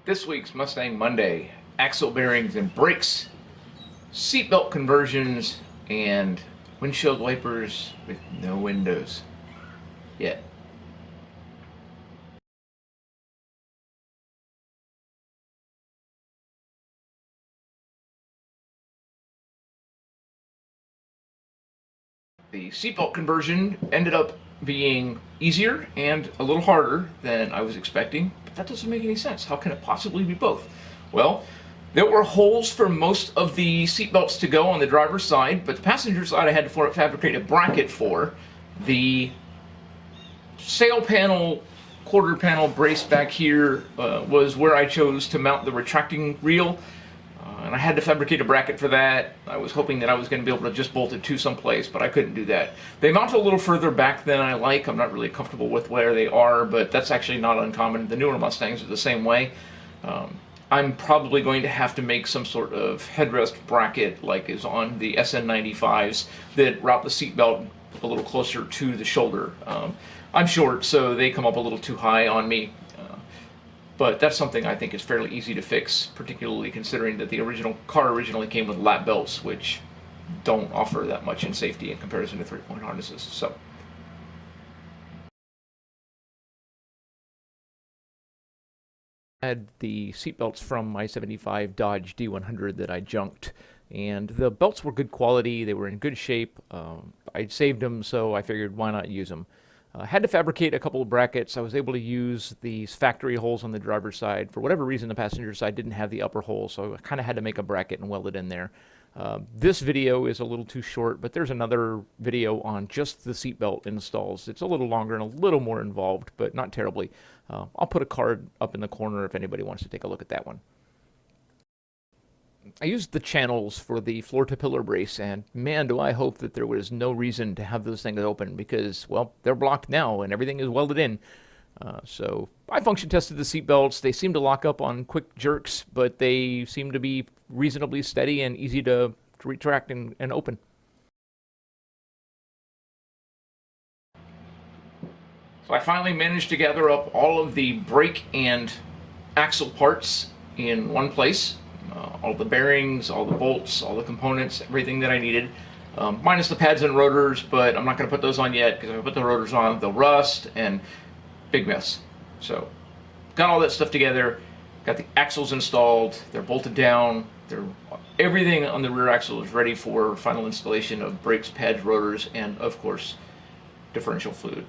This week's Mustang Monday, axle bearings and brakes, seatbelt conversions, and windshield wipers with no windows yet. The seatbelt conversion ended up being easier and a little harder than I was expecting, but that doesn't make any sense. How can it possibly be both? Well, there were holes for most of the seatbelts to go on the driver's side, but the passenger side I had to fabricate a bracket for. The sail panel, quarter panel brace back here was where I chose to mount the retracting reel. And I had to fabricate a bracket for that. I was hoping that I was going to be able to just bolt it to someplace, but I couldn't do that. They mount a little further back than I like. I'm not really comfortable with where they are, but that's actually not uncommon. The newer Mustangs are the same way. I'm probably going to have to make some sort of headrest bracket like is on the SN95s that route the seatbelt a little closer to the shoulder. I'm short, so they come up a little too high on me. But that's something I think is fairly easy to fix, particularly considering that the car originally came with lap belts, which don't offer that much in safety in comparison to three-point harnesses. So, I had the seat belts from my 75 Dodge D100 that I junked, and the belts were good quality. They were in good shape. I'd saved them, so I figured why not use them. Had to fabricate a couple of brackets. I was able to use these factory holes on the driver's side. For whatever reason, the passenger side didn't have the upper hole, so I kind of had to make a bracket and weld it in there. This video is a little too short, but there's another video on just the seatbelt installs. It's a little longer and a little more involved, but not terribly. I'll put a card up in the corner if anybody wants to take a look at that one. I used the channels for the floor-to-pillar brace, and man, do I hope that there was no reason to have those things open because, well, they're blocked now and everything is welded in. So I function tested the seat belts. They seem to lock up on quick jerks, but they seem to be reasonably steady and easy to retract and open. So I finally managed to gather up all of the brake and axle parts in one place. All the bearings, all the bolts, all the components, everything that I needed, minus the pads and rotors, but I'm not going to put those on yet because if I put the rotors on, they'll rust and big mess. So got all that stuff together, got the axles installed, they're bolted down, everything on the rear axle is ready for final installation of brakes, pads, rotors, and of course differential fluid.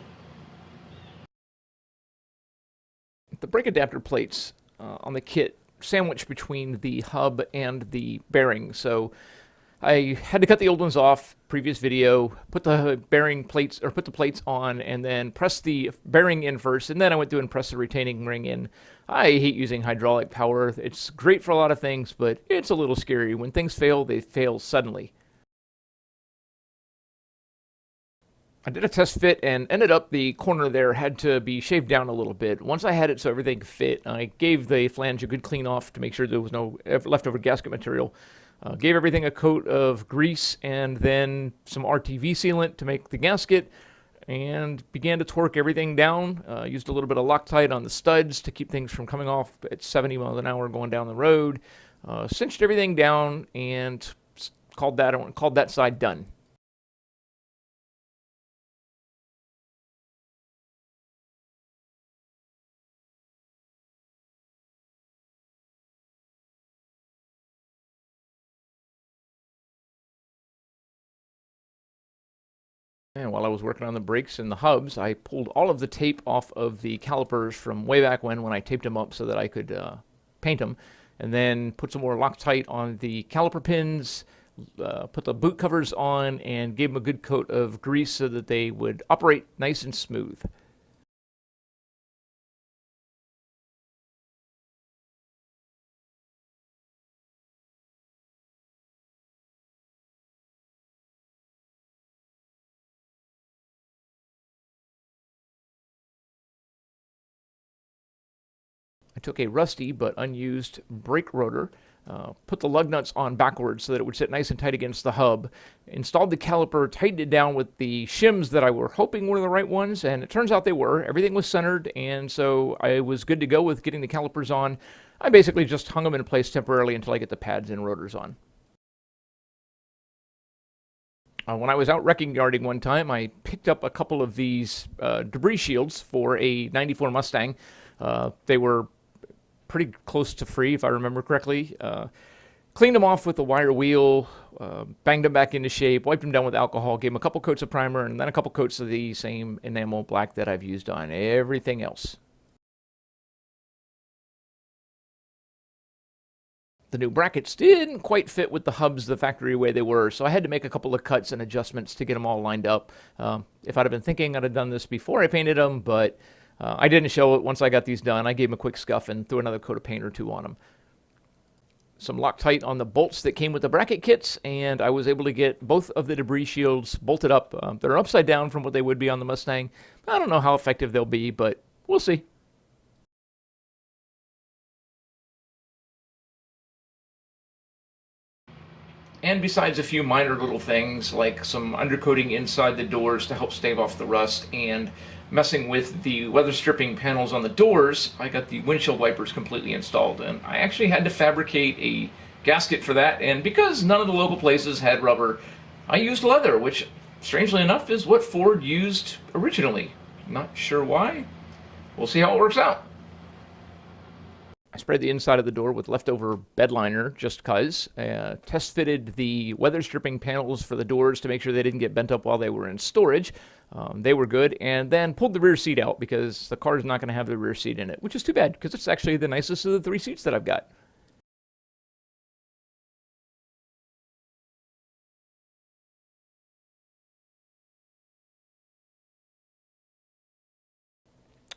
The brake adapter plates on the kit sandwiched between the hub and the bearing. So I had to cut the old ones off, previous video, put the bearing plates, or put the plates on, and then press the bearing in first, and then I went through and pressed the retaining ring in. I hate using hydraulic power. It's great for a lot of things, but it's a little scary. When things fail, they fail suddenly. I did a test fit and ended up the corner there had to be shaved down a little bit. Once I had it so everything fit, I gave the flange a good clean off to make sure there was no leftover gasket material. Gave everything a coat of grease and then some RTV sealant to make the gasket and began to torque everything down. Used a little bit of Loctite on the studs to keep things from coming off at 70 miles an hour going down the road. Cinched everything down and called that side done. And while I was working on the brakes and the hubs, I pulled all of the tape off of the calipers from way back when I taped them up so that I could paint them. And then put some more Loctite on the caliper pins, put the boot covers on, and gave them a good coat of grease so that they would operate nice and smooth. I took a rusty but unused brake rotor, put the lug nuts on backwards so that it would sit nice and tight against the hub, installed the caliper, tightened it down with the shims that I were hoping were the right ones, and it turns out they were. Everything was centered, and so I was good to go with getting the calipers on. I basically just hung them in place temporarily until I get the pads and rotors on. When I was out wrecking yarding one time, I picked up a couple of these debris shields for a 94 Mustang. They were pretty close to free, if I remember correctly. Cleaned them off with a wire wheel, banged them back into shape, wiped them down with alcohol, gave them a couple coats of primer, and then a couple coats of the same enamel black that I've used on everything else. The new brackets didn't quite fit with the hubs the factory way they were, so I had to make a couple of cuts and adjustments to get them all lined up. If I'd have been thinking, I'd have done this before I painted them, but I didn't show it once I got these done. I gave them a quick scuff and threw another coat of paint or two on them. Some Loctite on the bolts that came with the bracket kits, and I was able to get both of the debris shields bolted up. They're upside down from what they would be on the Mustang. I don't know how effective they'll be, but we'll see. And besides a few minor little things like some undercoating inside the doors to help stave off the rust and messing with the weather stripping panels on the doors, I got the windshield wipers completely installed, and I actually had to fabricate a gasket for that, and because none of the local places had rubber, I used leather, which strangely enough is what Ford used originally. Not sure why. We'll see how it works out. I sprayed the inside of the door with leftover bed liner just because. Test fitted the weather stripping panels for the doors to make sure they didn't get bent up while they were in storage. They were good, and then pulled the rear seat out because the car is not going to have the rear seat in it, which is too bad because it's actually the nicest of the three seats that I've got.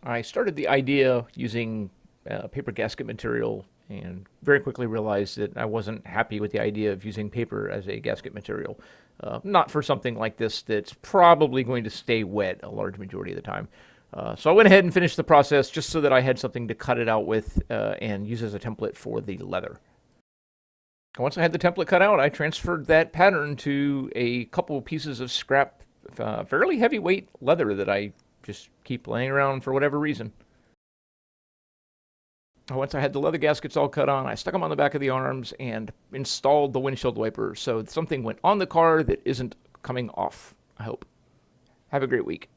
I started the idea using paper gasket material and very quickly realized that I wasn't happy with the idea of using paper as a gasket material. Not for something like this that's probably going to stay wet a large majority of the time. So I went ahead and finished the process just so that I had something to cut it out with and use as a template for the leather. Once I had the template cut out, I transferred that pattern to a couple pieces of scrap, fairly heavyweight leather that I just keep laying around for whatever reason. Once I had the leather gaskets all cut on, I stuck them on the back of the arms and installed the windshield wipers. So something went on the car that isn't coming off, I hope. Have a great week.